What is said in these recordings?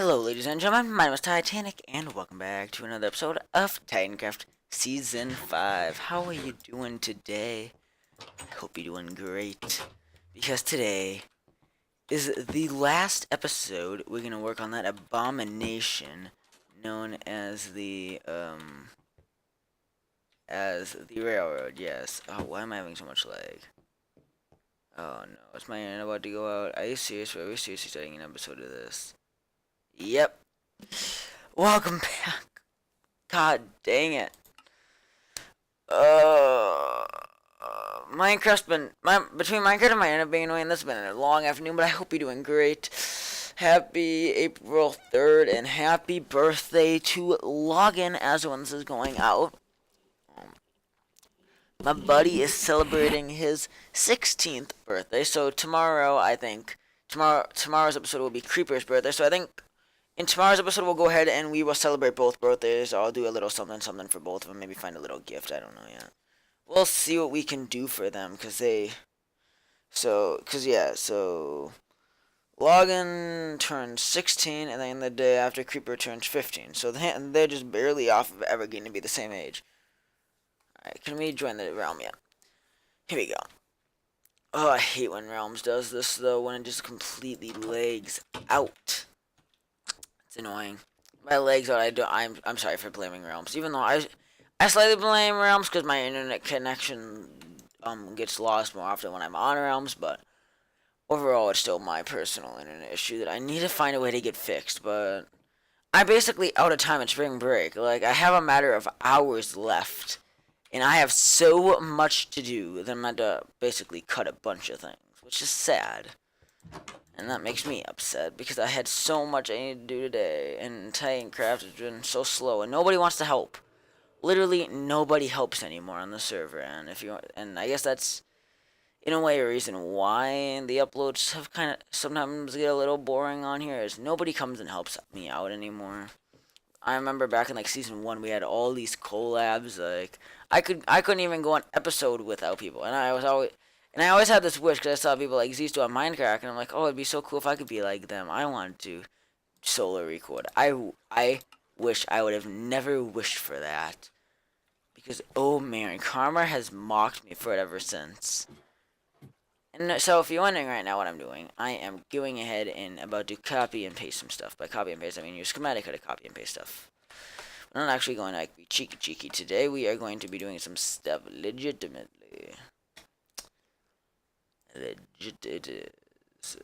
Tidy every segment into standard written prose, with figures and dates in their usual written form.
Hello, ladies and gentlemen. My name is Titanic, and welcome back to another episode of Titancraft Season 5. How are you doing today? I hope you're doing great, because today is the last episode. We're gonna work on that abomination known as the railroad. Yes. Oh, why am I having so much lag? Oh no, is my internet about to go out? Are you serious? Are we seriously starting an episode of this? Yep. Welcome back. God dang it. Uh, between Minecraft and my internet being annoying, this has been a long afternoon, but I hope you're doing great. Happy April 3rd, and happy birthday to Login as when this is going out. My buddy is celebrating his 16th birthday, so tomorrow, tomorrow's episode will be Creeper's birthday, so I think in tomorrow's episode, we'll go ahead and we will celebrate both birthdays. I'll do a little something for both of them. Maybe find a little gift. I don't know yet. We'll see what we can do for them, so Logan turns 16, and then the day after Creeper turns 15. So they're just barely off of ever getting to be the same age. Alright, can we join the realm yet? Here we go. Oh, I hate when Realms does this, though, when it just completely lags out. It's annoying. My legs out. I'm sorry for blaming Realms. Even though I slightly blame Realms because my internet connection gets lost more often when I'm on Realms, but overall it's still my personal internet issue that I need to find a way to get fixed. But I'm basically out of time at spring break. Like, I have a matter of hours left, and I have so much to do that I'm going to basically cut a bunch of things, which is sad. And that makes me upset because I had so much I need to do today, and Titancraft has been so slow, and nobody wants to help. Literally nobody helps anymore on the server, and I guess that's in a way a reason why the uploads have kind of sometimes get a little boring on here. Is nobody comes and helps me out anymore. I remember back in like season 1, we had all these collabs. Like I couldn't even go an episode without people, and I always had this wish because I saw people like Z's on Minecraft, and I'm like, oh, it'd be so cool if I could be like them. I wanted to solo record. I wish I would have never wished for that. Because, oh man, karma has mocked me for it ever since. And so if you're wondering right now what I'm doing, I am going ahead and about to copy and paste some stuff. By copy and paste, I mean use schematic how to copy and paste stuff. We're not actually going to be cheeky. Today we are going to be doing some stuff legitimately. Legit it is.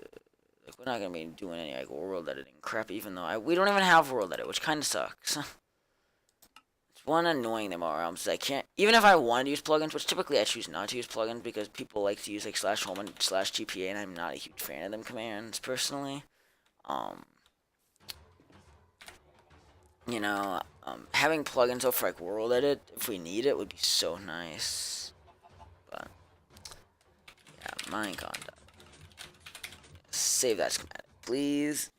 Like, we're not gonna be doing any like world editing crap, even though we don't even have world edit, which kind of sucks. It's one annoying thing about Realms is I can't, even if I wanted to use plugins, which typically I choose not to use plugins because people like to use like /home and /GPA, and I'm not a huge fan of them commands personally. Having plugins though for like world edit if we need it would be so nice. But yeah, Minecon. Save that schematic, please.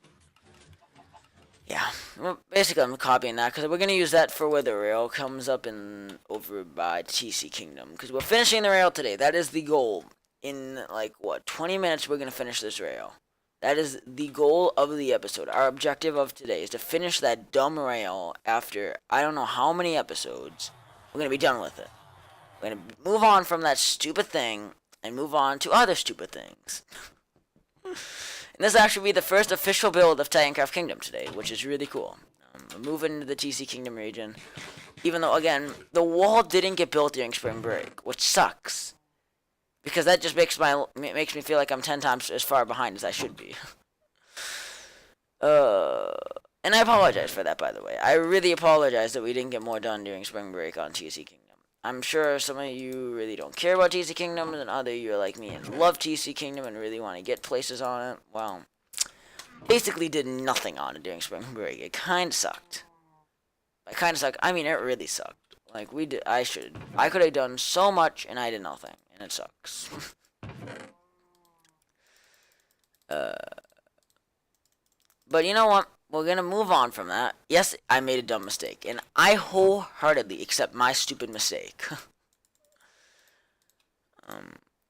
Yeah, well, basically I'm copying that because we're going to use that for where the rail comes up over by TC Kingdom. Because we're finishing the rail today. That is the goal. In, 20 minutes we're going to finish this rail. That is the goal of the episode. Our objective of today is to finish that dumb rail after I don't know how many episodes. We're going to be done with it. We're going to move on from that stupid thing and move on to other stupid things. And this will actually be the first official build of Titancraft Kingdom today, which is really cool. We're moving into the TC Kingdom region. Even though, again, the wall didn't get built during spring break, which sucks. Because that just makes me feel like I'm 10 times as far behind as I should be. And I apologize for that, by the way. I really apologize that we didn't get more done during spring break on TC Kingdom. I'm sure some of you really don't care about TC Kingdom, and other you are like me and love TC Kingdom and really want to get places on it. Well, basically did nothing on it during spring break. It kind of sucked. By kind of sucked, I mean it really sucked. Like I could have done so much and I did nothing, and it sucks. But you know what? We're gonna move on from that. Yes, I made a dumb mistake, and I wholeheartedly accept my stupid mistake.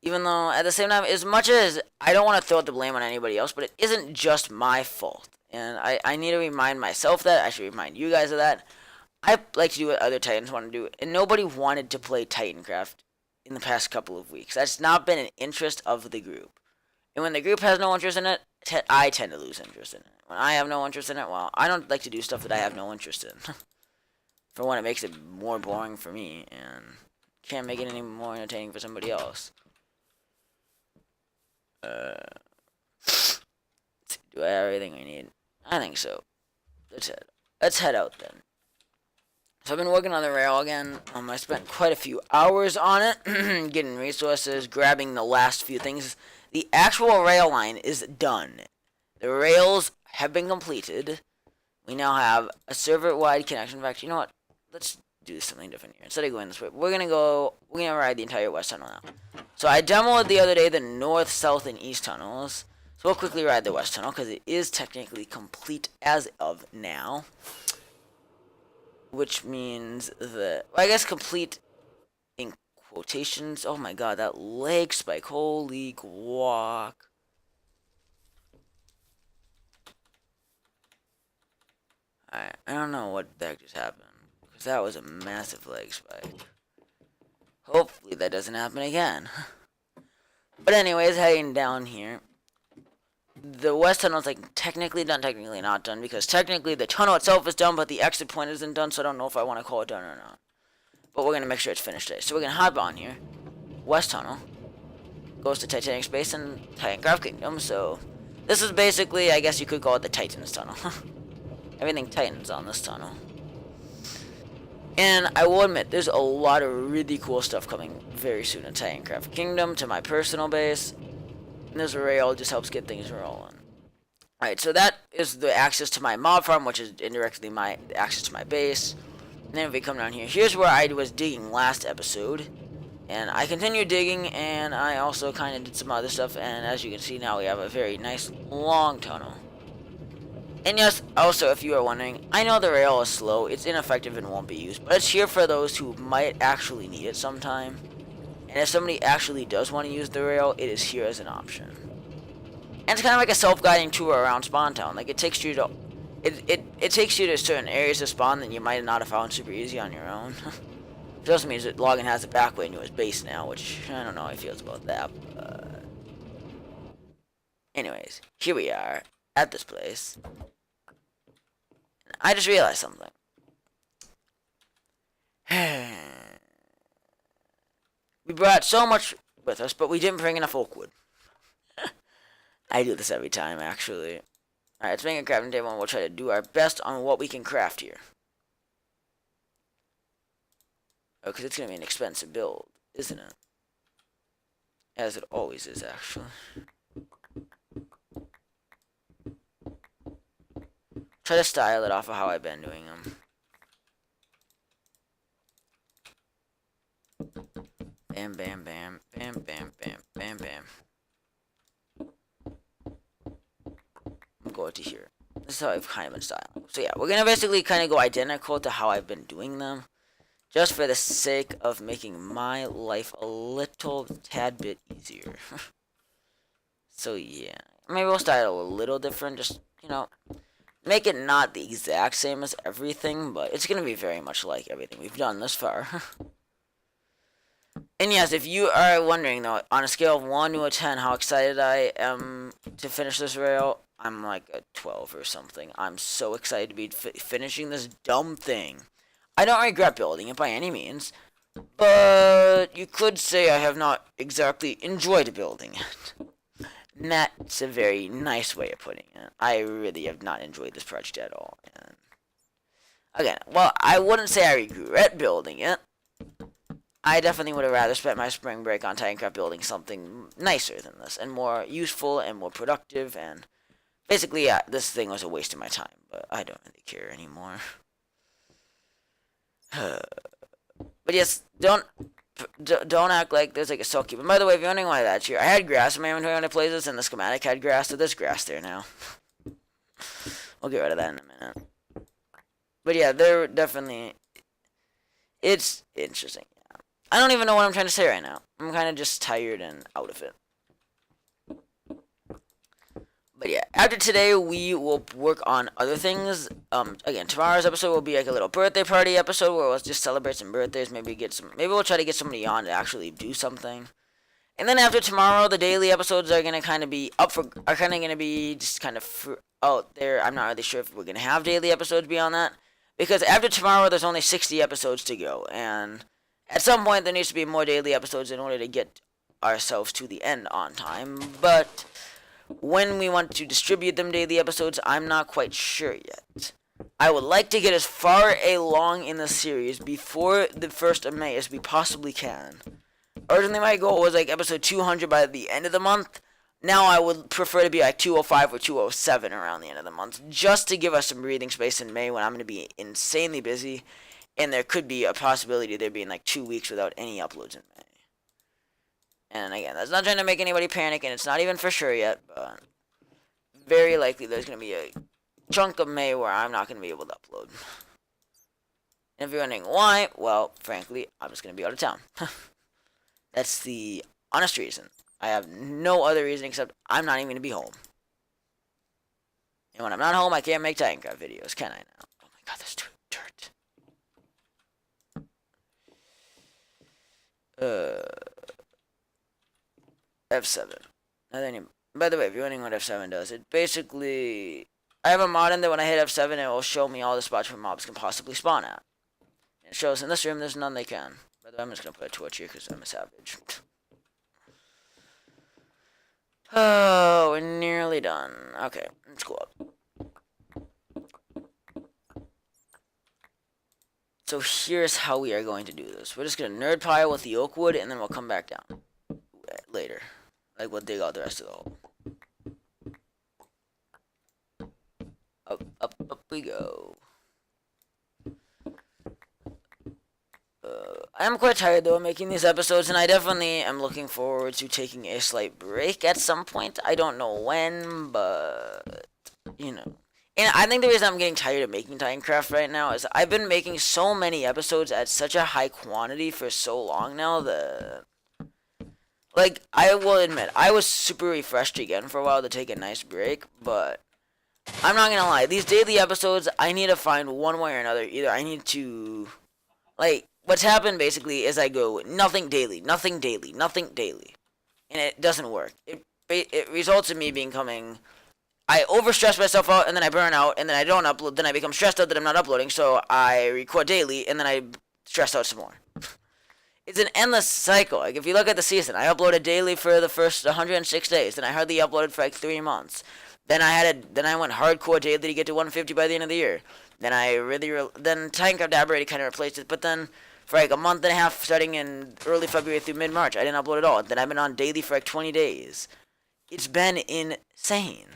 Even though, at the same time, as much as I don't want to throw the blame on anybody else, but it isn't just my fault. And I need to remind myself that. I should remind you guys of that. I like to do what other Titans want to do, and nobody wanted to play Titancraft in the past couple of weeks. That's not been an interest of the group. And when the group has no interest in it, I tend to lose interest in it. When I have no interest in it, well, I don't like to do stuff that I have no interest in. For one, it makes it more boring for me, and can't make it any more entertaining for somebody else. Do I have everything I need? I think so. Let's head out then. So I've been working on the rail again. I spent quite a few hours on it, getting resources, grabbing the last few things. The actual rail line is done. The rails have been completed. We now have a server-wide connection. In fact, you know what? Let's do something different here. Instead of going this way, we're gonna ride the entire west tunnel now. So I demoed the other day the north, south, and east tunnels. So we'll quickly ride the west tunnel because it is technically complete as of now. Which means that, well, I guess complete in quotations. Oh my god, that leg spike. Holy guac. I don't know what the heck just happened. Because that was a massive leg spike. Hopefully that doesn't happen again. But anyways, heading down here. The west tunnel is like technically done, technically not done, because technically the tunnel itself is done, but the exit point isn't done, so I don't know if I want to call it done or not. But we're going to make sure it's finished today. So we're going to hop on here. West tunnel goes to Titanic Space and Titancraft Kingdom, so this is basically, I guess you could call it the Titans tunnel. Everything Titans on this tunnel. And I will admit, there's a lot of really cool stuff coming very soon in Titancraft Kingdom to my personal base. And this rail just helps get things rolling. Alright, so that is the access to my mob farm, which is indirectly my access to my base. And then if we come down here, here's where I was digging last episode. And I continued digging, and I also kind of did some other stuff. And as you can see now, we have a very nice long tunnel. And yes, also, if you are wondering, I know the rail is slow, it's ineffective and won't be used. But it's here for those who might actually need it sometime. And if somebody actually does want to use the rail, it is here as an option. And it's kind of like a self-guiding tour around Spawn Town. Like, it takes you to... It takes you to certain areas of spawn that you might not have found super easy on your own. It also means that Logan has a back way into his base now, which I don't know how he feels about that. But... anyways, here we are at this place. I just realized something. We brought so much with us, but we didn't bring enough oak wood. I do this every time, actually. Alright, let's make a crafting table, and we'll try to do our best on what we can craft here. Oh, because it's going to be an expensive build, isn't it? As it always is, actually. Try to style it off of how I've been doing them. Bam, bam, bam, bam, bam, bam, bam, bam. I'm going to here. This is how I've kind of been styling. So yeah, we're going to basically kind of go identical to how I've been doing them. Just for the sake of making my life a little tad bit easier. So yeah. Maybe we'll style it a little different. Just, you know, make it not the exact same as everything. But it's going to be very much like everything we've done this far. And yes, if you are wondering, though, on a scale of 1 to a 10, how excited I am to finish this rail, I'm like a 12 or something. I'm so excited to be finishing this dumb thing. I don't regret building it by any means, but you could say I have not exactly enjoyed building it. And that's a very nice way of putting it. I really have not enjoyed this project at all. And again, well, I wouldn't say I regret building it. I definitely would have rather spent my spring break on Titancraft building something nicer than this, and more useful and more productive, and basically, yeah, this thing was a waste of my time, but I don't really care anymore. But yes, don't act like there's like a soul keep. And by the way, if you're wondering why that's here, I had grass in my inventory when I played this, and the schematic had grass, so there's grass there now. We'll get rid of that in a minute. But yeah, they're definitely... it's interesting. I don't even know what I'm trying to say right now. I'm kind of just tired and out of it. But yeah, after today, we will work on other things. Again, tomorrow's episode will be like a little birthday party episode where we'll just celebrate some birthdays. Maybe we'll try to get somebody on to actually do something. And then after tomorrow, the daily episodes are gonna kind of be gonna be just kind of out there. I'm not really sure if we're gonna have daily episodes beyond that, because after tomorrow, there's only 60 episodes to go, and at some point there needs to be more daily episodes in order to get ourselves to the end on time. But when we want to distribute them daily episodes, I'm not quite sure yet. I would like to get as far along in the series before the 1st of May as we possibly can. Originally, my goal was like episode 200 by the end of the month. Now I would prefer to be like 205 or 207 around the end of the month, just to give us some breathing space in May when I'm going to be insanely busy, and there could be a possibility of there being like 2 weeks without any uploads in May. And again, that's not trying to make anybody panic, and it's not even for sure yet, but very likely there's going to be a chunk of May where I'm not going to be able to upload. And if you're wondering why, well, frankly, I'm just going to be out of town. That's the honest reason. I have no other reason except I'm not even going to be home. And when I'm not home, I can't make Titancraft videos, can I now? Oh my god, there's too dirt. F7. By the way, if you're wondering what F7 does, it basically... I have a mod in there. When I hit F7, it will show me all the spots where mobs can possibly spawn at. And it shows in this room there's none they can. By the way, I'm just going to put a torch here because I'm a savage. Oh, we're nearly done. Okay, let's go up. So here's how we are going to do this. We're just going to nerd pile with the oak wood, and then we'll come back down later. Like, we'll dig out the rest of the hole. Up we go. I am quite tired, though, of making these episodes, and I definitely am looking forward to taking a slight break at some point. I don't know when, but, you know. And I think the reason I'm getting tired of making Titancraft right now is I've been making so many episodes at such a high quantity for so long now that... Like, I will admit, I was super refreshed again for a while to take a nice break, but I'm not gonna lie. These daily episodes, I need to find one way or another. Either I need to... Like, what's happened basically is I go nothing daily, nothing daily, nothing daily. And it doesn't work. It results in me becoming... I overstress myself out, and then I burn out, and then I don't upload. Then I become stressed out that I'm not uploading, so I record daily, and then I stress out some more. It's an endless cycle. Like, if you look at the season, I uploaded daily for the first 106 days, then I hardly uploaded for like 3 months. Then I went hardcore daily to get to 150 by the end of the year. Then then Titancraft Dabber kind of replaced it, but then for like a month and a half, starting in early February through mid-March, I didn't upload at all. Then I've been on daily for like 20 days. It's been insane.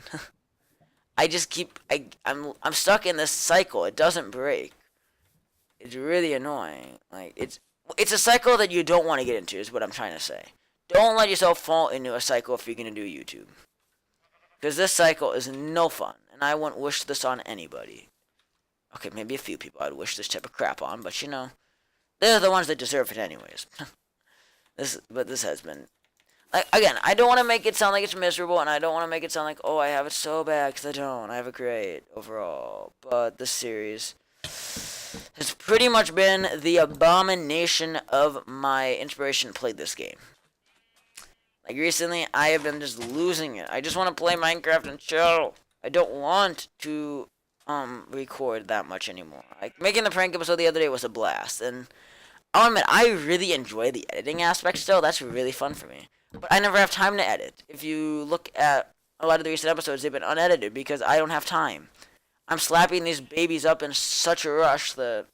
I'm stuck in this cycle. It doesn't break. It's really annoying. Like, it's a cycle that you don't want to get into, is what I'm trying to say. Don't let yourself fall into a cycle if you're going to do YouTube. Because this cycle is no fun, and I wouldn't wish this on anybody. Okay, maybe a few people I'd wish this type of crap on, but you know, they're the ones that deserve it anyways. This has been... Like, again, I don't want to make it sound like it's miserable, and I don't want to make it sound like, oh, I have it so bad, because I don't. I have it great overall. But this series has pretty much been the abomination of my inspiration to play this game. Like, recently, I have been just losing it. I just want to play Minecraft and chill. I don't want to record that much anymore. Like, making the prank episode the other day was a blast, and I'll admit, I really enjoy the editing aspect still. That's really fun for me. But I never have time to edit. If you look at a lot of the recent episodes, they've been unedited because I don't have time. I'm slapping these babies up in such a rush that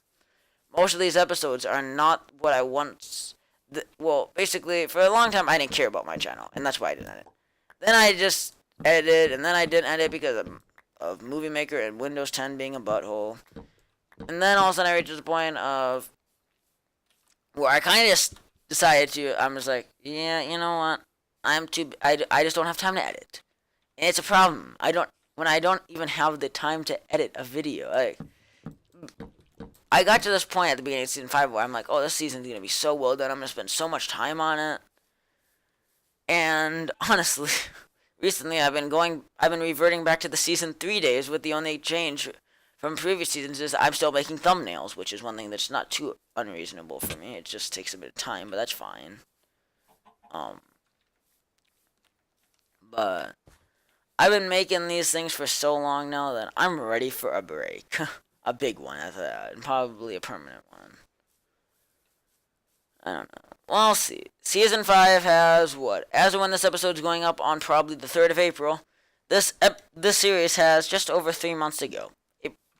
most of these episodes are not what I want. Well, basically, for a long time, I didn't care about my channel, and that's why I didn't edit. Then I just edited, and then I didn't edit because of Movie Maker and Windows 10 being a butthole. And then all of a sudden, I reached the point of where I kind of just decided to, I'm just like, yeah, you know what, I just don't have time to edit. And it's a problem. When I don't even have the time to edit a video. Like, I got to this point at the beginning of Season 5 where I'm like, oh, this season's going to be so well done. I'm going to spend so much time on it. And honestly, recently I've been reverting back to the season 3 days, with the only change from previous seasons is I'm still making thumbnails, which is one thing that's not too unreasonable for me. It just takes a bit of time, but that's fine. But I've been making these things for so long now that I'm ready for a break. A big one at that, and probably a permanent one. I don't know. Well, I'll see. Season 5 has what? As of when this episode's going up on probably the 3rd of April, this series has just over 3 months to go.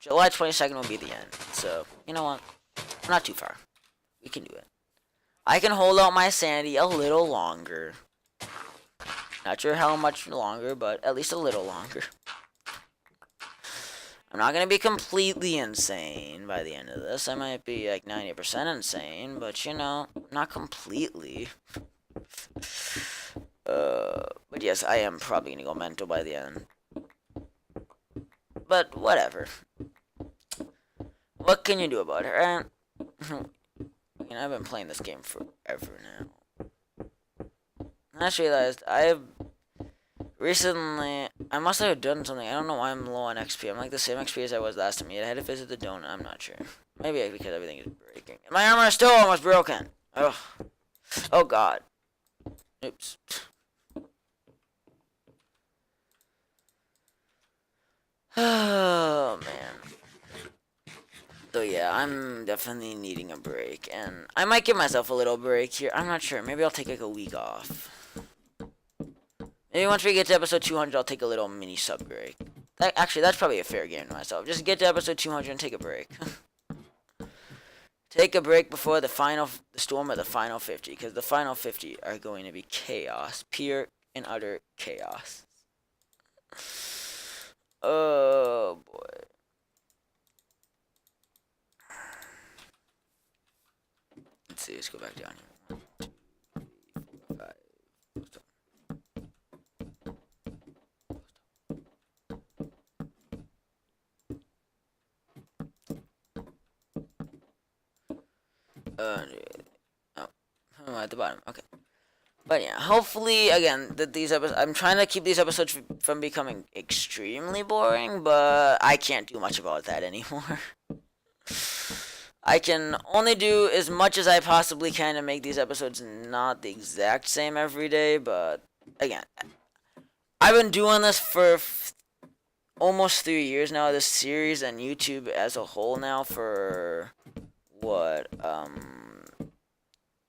July 22nd will be the end. So, you know what? Not too far. We can do it. I can hold out my sanity a little longer. Not sure how much longer, but at least a little longer. I'm not going to be completely insane by the end of this. I might be like 90% insane, but you know, not completely. But yes, I am probably going to go mental by the end. But whatever. What can you do about it, right? You know, I've been playing this game forever now. I just realized recently, I must have done something. I don't know why I'm low on XP. I'm like the same XP as I was last time. Yet I had to visit the donut. I'm not sure. Maybe because everything is breaking. My armor is still almost broken. Ugh. Oh god. Oops. Oh man. So yeah, I'm definitely needing a break, and I might give myself a little break here. I'm not sure. Maybe I'll take like a week off. Maybe once we get to episode 200, I'll take a little mini sub break. Actually, that's probably a fair game to myself. Just get to episode 200 and take a break. Take a break before the storm of the final 50, because the final 50 are going to be chaos. Pure and utter chaos. Oh, boy. Let's see, let's go back down here. 1, 2, 3, 4, 5. Oh, at the bottom. Okay. But yeah, hopefully, again, that these episodes, I'm trying to keep these episodes from becoming extremely boring, but I can't do much about that anymore. I can only do as much as I possibly can to make these episodes not the exact same every day, but again, I've been doing this for almost 3 years now, this series and YouTube as a whole now for, what,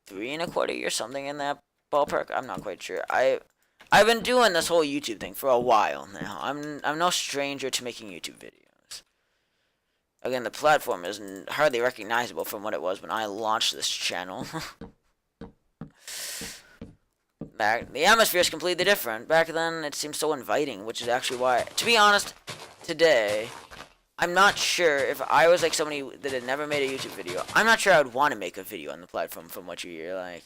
3.25 years, something in that ballpark. I'm not quite sure. I've been doing this whole YouTube thing for a while now. I'm no stranger to making YouTube videos. Again, the platform is hardly recognizable from what it was when I launched this channel. The atmosphere is completely different. Back then, it seemed so inviting, which is actually why, to be honest, today, I'm not sure if I was like somebody that had never made a YouTube video. I'm not sure I would want to make a video on the platform from what you hear. Like,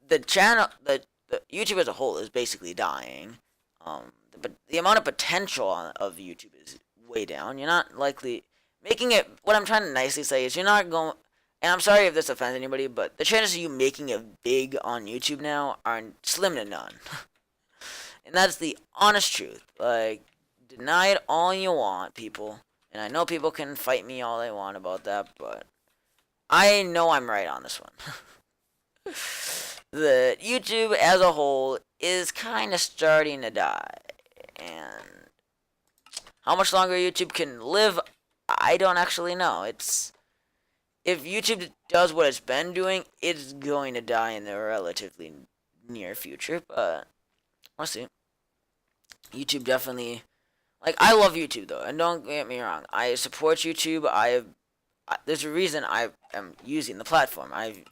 the channel, the YouTube as a whole is basically dying. But the amount of potential of YouTube is way down. You're not likely making it. What I'm trying to nicely say is you're not going. And I'm sorry if this offends anybody, but the chances of you making it big on YouTube now are slim to none. And that's the honest truth. Like, deny it all you want, people. And I know people can fight me all they want about that, but I know I'm right on this one. The YouTube as a whole is kind of starting to die. And how much longer YouTube can live, I don't actually know. If YouTube does what it's been doing, it's going to die in the relatively near future, but we'll see. YouTube definitely, like, I love YouTube though, and don't get me wrong, I support YouTube. There's a reason I am using the platform. It's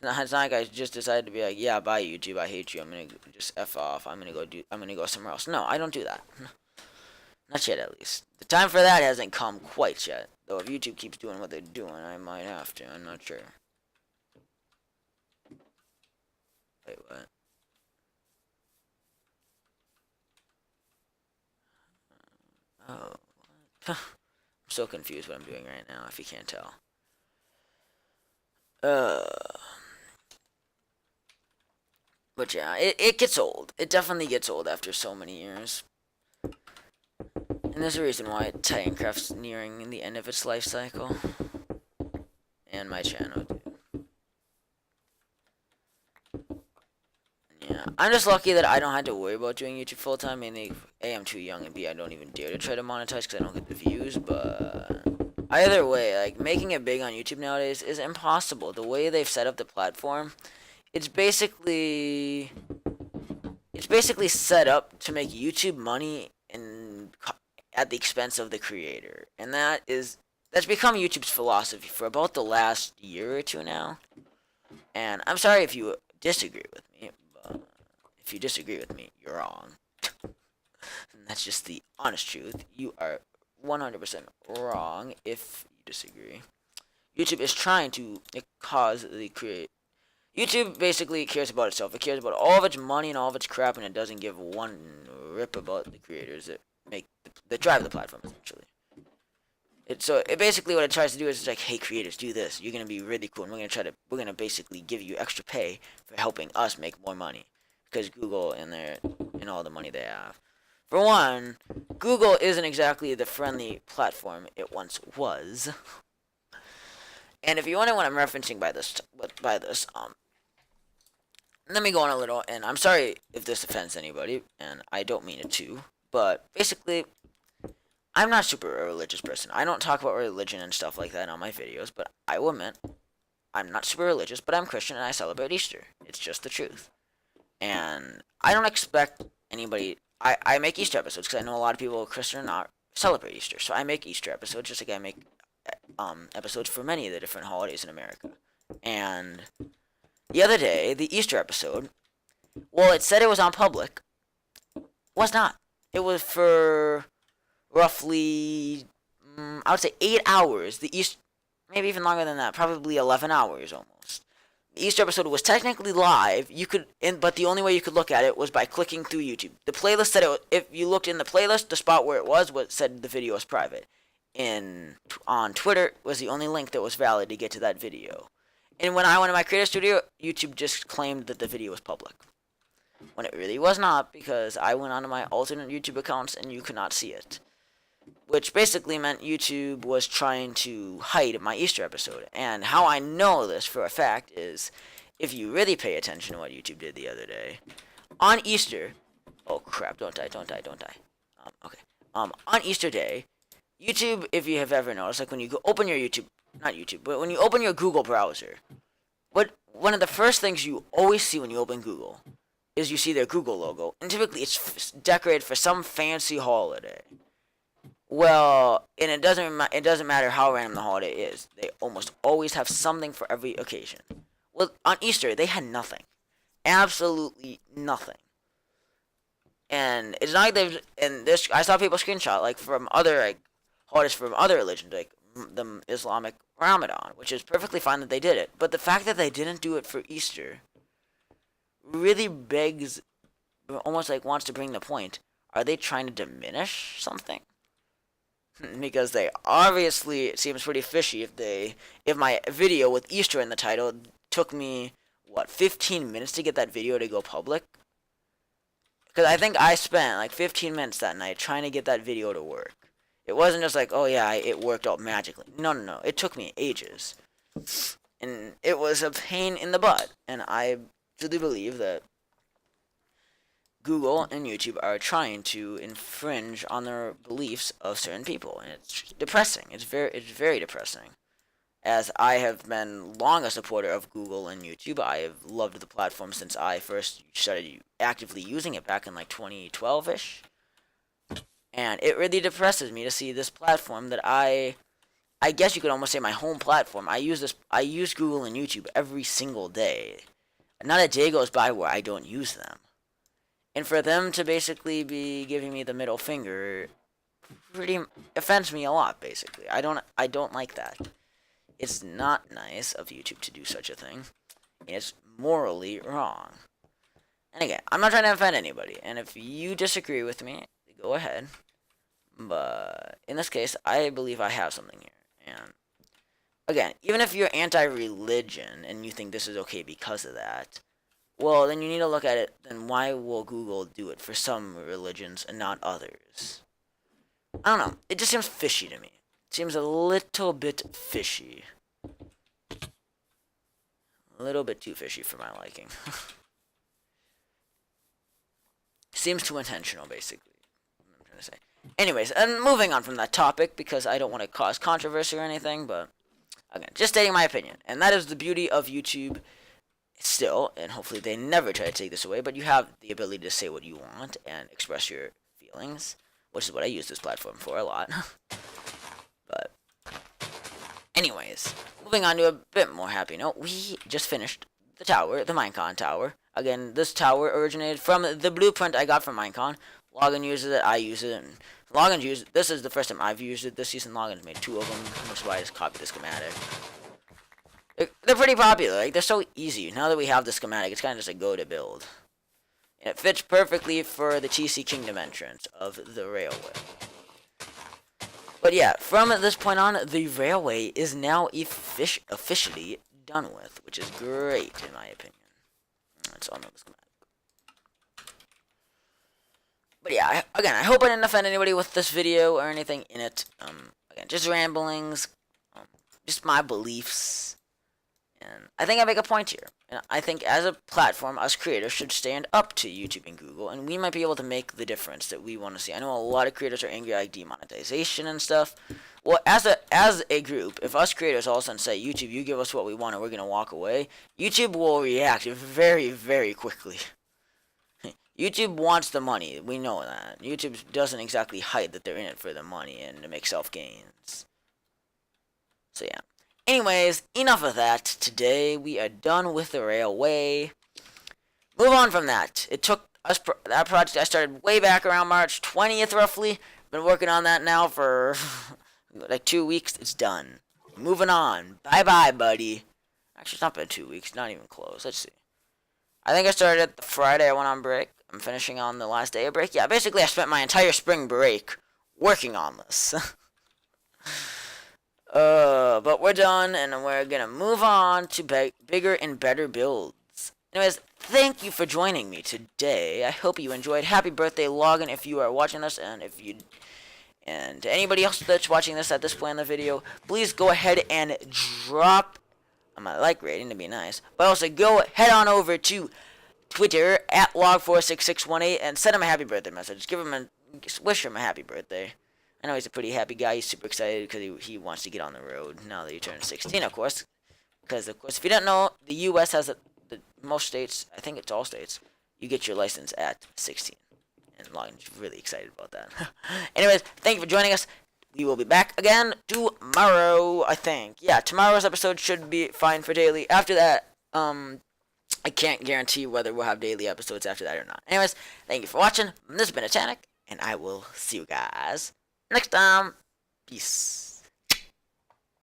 not like I just decided to be like, yeah, bye YouTube, I hate you, I'm gonna just F off, I'm gonna go somewhere else. No, I don't do that. Not yet, at least. The time for that hasn't come quite yet. Though if YouTube keeps doing what they're doing, I might have to. I'm not sure. Wait, what? Oh, what? I'm so confused what I'm doing right now, if you can't tell. But yeah, it gets old. It definitely gets old after so many years. And there's a reason why Titancraft's nearing the end of its life cycle. And my channel, too. Yeah, I'm just lucky that I don't have to worry about doing YouTube full time. Mainly, A, I'm too young, and B, I don't even dare to try to monetize because I don't get the views. But either way, like making it big on YouTube nowadays is impossible. The way they've set up the platform, it's basically set up to make YouTube money at the expense of the creator, and that's become YouTube's philosophy for about the last year or two now. And I'm sorry if you disagree with me, but if you disagree with me, you're wrong. And that's just the honest truth. You are 100% wrong if you disagree. YouTube is trying to cause the create. YouTube basically cares about itself. It cares about all of its money and all of its crap, and it doesn't give one rip about the creators that drive the platform, essentially. It basically what it tries to do is it's like, hey creators, do this. You're gonna be really cool, and we're gonna basically give you extra pay for helping us make more money, because Google and all the money they have. For one, Google isn't exactly the friendly platform it once was. And if you wonder what I'm referencing by this, let me go on a little, and I'm sorry if this offends anybody, and I don't mean it to, but basically, I'm not super a religious person. I don't talk about religion and stuff like that on my videos, but I will admit, I'm not super religious, but I'm Christian and I celebrate Easter. It's just the truth. And I don't expect anybody. I make Easter episodes because I know a lot of people, Christian or not, celebrate Easter. So I make Easter episodes just like I make episodes for many of the different holidays in America. And the other day, the Easter episode, well, it said it was on public. Was not. It was for roughly, I would say 8 hours. The Easter, maybe even longer than that, probably 11 hours almost. The Easter episode was technically live. But the only way you could look at it was by clicking through YouTube. The playlist said if you looked in the playlist, the spot where it was said the video was private. On Twitter was the only link that was valid to get to that video. And when I went to my creator studio, YouTube just claimed that the video was public, when it really was not, because I went onto my alternate YouTube accounts and you could not see it. Which basically meant YouTube was trying to hide my Easter episode. And how I know this for a fact is, if you really pay attention to what YouTube did the other day, on Easter, oh crap, don't die. Okay. On Easter Day, YouTube, if you have ever noticed, like when you go open your not YouTube, but when you open your Google browser, one of the first things you always see when you open Google is you see their Google logo, and typically it's decorated for some fancy holiday. Well, and it doesn't matter how random the holiday is. They almost always have something for every occasion. Well, on Easter they had nothing, absolutely nothing. And it's not like I saw people screenshot like from other holidays from other religions, like the Islamic Ramadan, which is perfectly fine that they did it. But the fact that they didn't do it for Easter really almost like wants to bring the point. Are they trying to diminish something? Because they obviously, it seems pretty fishy if my video with Easter in the title took me 15 minutes to get that video to go public. Because I think I spent like 15 minutes that night trying to get that video to work. It wasn't just like, oh yeah, it worked out magically. No. It took me ages. And it was a pain in the butt. And I truly believe that Google and YouTube are trying to infringe on the beliefs of certain people. And it's depressing. It's very depressing. As I have been long a supporter of Google and YouTube, I have loved the platform since I first started actively using it back in like 2012-ish. And it really depresses me to see this platform that I guess you could almost say my home platform. I use Google and YouTube every single day. Not a day goes by where I don't use them. And for them to basically be giving me the middle finger pretty offends me a lot, basically. I don't like that. It's not nice of YouTube to do such a thing. It's morally wrong. And again, I'm not trying to offend anybody. And if you disagree with me, go ahead. But in this case, I believe I have something here. And again, even if you're anti-religion and you think this is okay because of that, well, then you need to look at it, then why will Google do it for some religions and not others? I don't know. It just seems fishy to me. It seems a little bit fishy. A little bit too fishy for my liking. Seems too intentional, basically. I'm trying to say. Anyways, and moving on from that topic, because I don't want to cause controversy or anything, but again, just stating my opinion. And that is the beauty of YouTube still, and hopefully they never try to take this away, but you have the ability to say what you want and express your feelings, which is what I use this platform for a lot. But anyways, moving on to a bit more happy note, we just finished the tower, the Minecon tower. Again, this tower originated from the blueprint I got from Minecon. Logan uses it, I use it, and Logan's used it. This is the first time I've used it this season. Logan's made 2 of them, which is why I just copied the schematic. They're pretty popular. Like, they're so easy. Now that we have the schematic, it's kind of just a go-to build. And it fits perfectly for the TC Kingdom entrance of the railway. But yeah, from this point on, the railway is now officially done with, which is great in my opinion. Let's all know the schematic. But yeah, again, I hope I didn't offend anybody with this video or anything in it. Again, just ramblings, just my beliefs. And I think I make a point here. And I think as a platform, us creators should stand up to YouTube and Google, and we might be able to make the difference that we want to see. I know a lot of creators are angry at demonetization and stuff. Well, as a group, if us creators all of a sudden say, YouTube, you give us what we want and we're going to walk away, YouTube will react very, very quickly. YouTube wants the money. We know that. YouTube doesn't exactly hide that they're in it for the money and to make self-gains. So yeah. Anyways, enough of that. Today we are done with the railway. Move on from that. It took us that project I started way back around March 20th roughly. Been working on that now for like 2 weeks. It's done. Moving on. Bye bye, buddy. Actually, it's not been 2 weeks. Not even close. Let's see. I think I started the Friday I went on break. I'm finishing on the last day of break. Yeah, basically I spent my entire spring break working on this. But we're done, and we're gonna move on to bigger and better builds. Anyways, thank you for joining me today. I hope you enjoyed. Happy birthday, Logan, if you are watching this, and to anybody else that's watching this at this point in the video, please go ahead and drop a like rating to be nice. But also go head on over to Twitter at log46618 and send him a happy birthday message. Wish him a happy birthday. I know he's a pretty happy guy. He's super excited because he wants to get on the road now that he turned 16, of course. Because, of course, if you don't know, the U.S. has the most states, I think it's all states, you get your license at 16. And Logan's really excited about that. Anyways, thank you for joining us. We will be back again tomorrow, I think. Yeah, tomorrow's episode should be fine for daily. After that, I can't guarantee whether we'll have daily episodes after that or not. Anyways, thank you for watching. This has been Titanic, and I will see you guys next time. Peace.